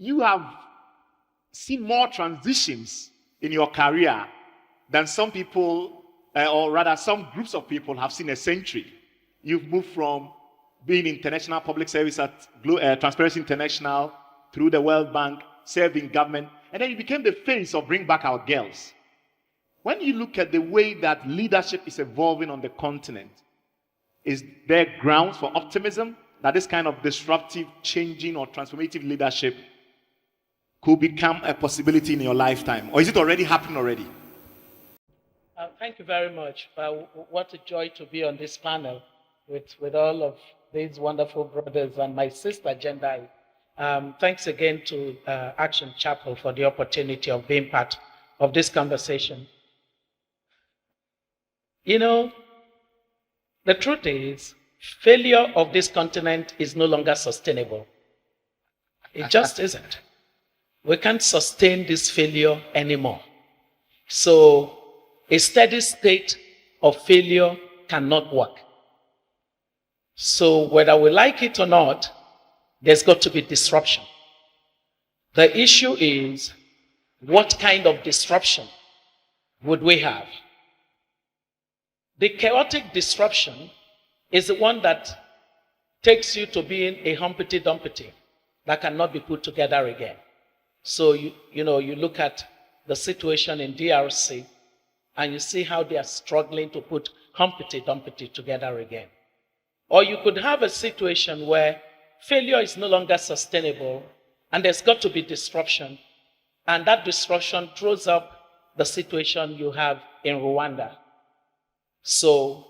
you have seen more transitions in your career than some people, or rather some groups of people have seen a century. You've moved from being international public service at Transparency International, through the World Bank, served in government, and then you became the face of Bring Back Our Girls. When you look at the way that leadership is evolving on the continent, is there grounds for optimism that this kind of disruptive, changing, or transformative leadership could become a possibility in your lifetime? Or is it already happening already? Thank you very much. What a joy to be on this panel with all of these wonderful brothers and my sister, Jendai. Thanks again to Action Chapel for the opportunity of being part of this conversation. You know, the truth is, failure of this continent is no longer sustainable. It just isn't. We can't sustain this failure anymore. So, a steady state of failure cannot work. So, whether we like it or not, there's got to be disruption. The issue is, what kind of disruption would we have? The chaotic disruption is the one that takes you to being a Humpty Dumpty that cannot be put together again. So, you look at the situation in DRC and you see how they are struggling to put Humpty Dumpty together again. Or you could have a situation where failure is no longer sustainable and there's got to be disruption. And that disruption throws up the situation you have in Rwanda. So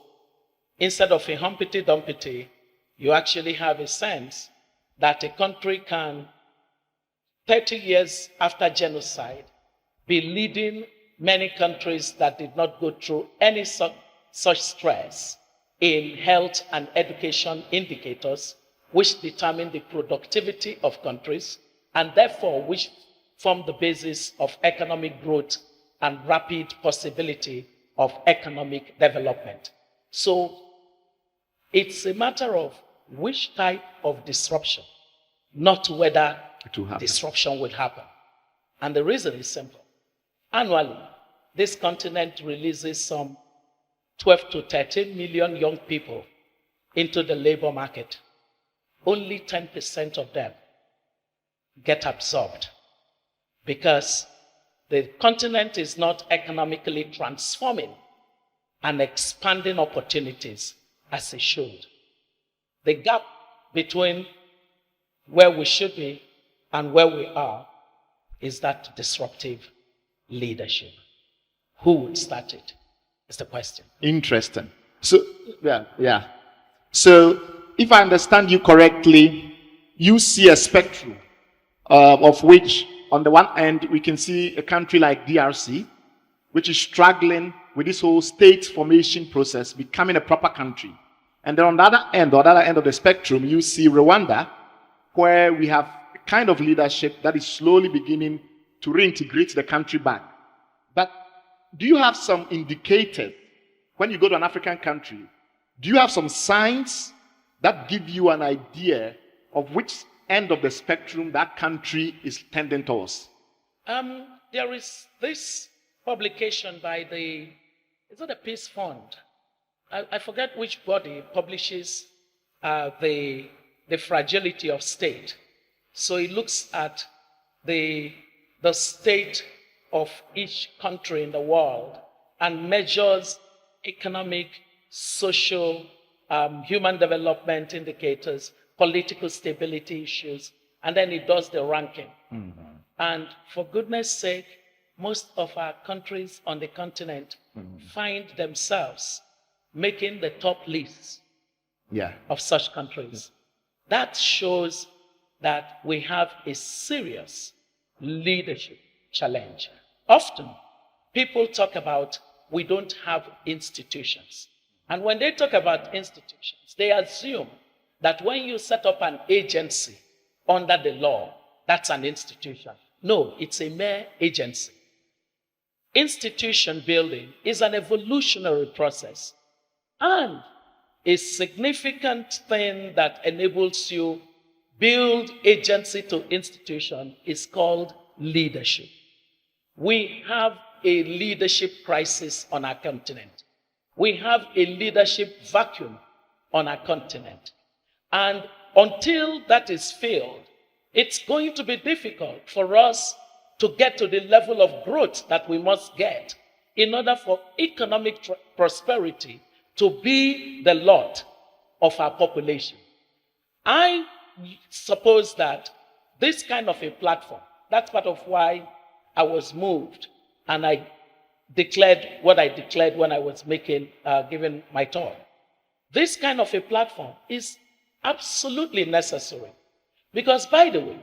instead of a Humpty Dumpty, you actually have a sense that a country can, 30 years after genocide, be leading many countries that did not go through any such stress in health and education indicators, which determine the productivity of countries, and therefore which form the basis of economic growth and rapid possibility of economic development. So it's a matter of which type of disruption, not whether disruption will happen. And the reason is simple. Annually, this continent releases some 12 to 13 million young people into the labor market. Only 10% of them get absorbed because the continent is not economically transforming and expanding opportunities as it should. The gap between where we should be and where we are is that disruptive leadership. Who would start it? Is the question. Interesting. So, yeah. So, if I understand you correctly, you see a spectrum of which, on the one end, we can see a country like DRC, which is struggling with this whole state formation process, becoming a proper country. And then on the other end of the spectrum, you see Rwanda, where we have a kind of leadership that is slowly beginning to reintegrate the country back. But do you have some indicators when you go to an African country? Do you have some signs that give you an idea of which end of the spectrum that country is tending towards? There is this publication by the Peace Fund? I forget which body publishes the fragility of state. So it looks at the state of each country in the world and measures economic, social, human development indicators, political stability issues, and then it does the ranking. Mm-hmm. And for goodness sake, most of our countries on the continent find themselves making the top lists of such countries. That shows that we have a serious leadership challenge. Often, people talk about we don't have institutions. And when they talk about institutions, they assume that when you set up an agency under the law, that's an institution. No, it's a mere agency. Institution building is an evolutionary process and a significant thing that enables you build agency to institution is called leadership. We have a leadership crisis on our continent. We have a leadership vacuum on our continent. And until that is filled, it's going to be difficult for us to get to the level of growth that we must get in order for economic prosperity to be the lot of our population. I suppose that this kind of a platform, that's part of why I was moved and I declared what I declared when I was giving my talk. This kind of a platform is absolutely necessary because, by the way,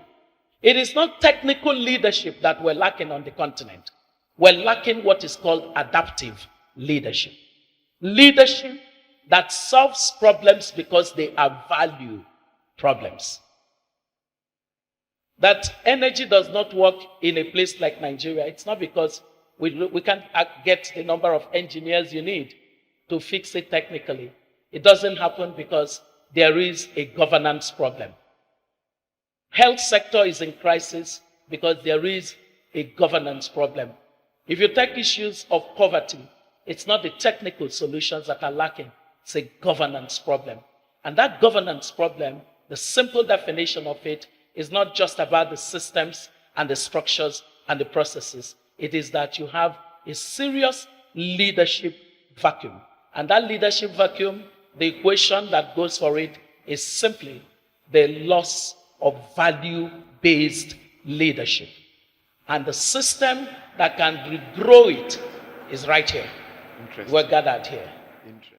it is not technical leadership that we're lacking on the continent. We're lacking what is called adaptive leadership. Leadership that solves problems because they are value problems. That energy does not work in a place like Nigeria. It's not because we can't get the number of engineers you need to fix it technically. It doesn't happen because there is a governance problem. Health sector is in crisis because there is a governance problem. If you take issues of poverty, it's not the technical solutions that are lacking. It's a governance problem. And that governance problem, the simple definition of it, is not just about the systems and the structures and the processes. It is that you have a serious leadership vacuum. And that leadership vacuum, the equation that goes for it is simply the loss of value-based leadership. And the system that can regrow it is right here. Interesting. We're gathered here. Interesting.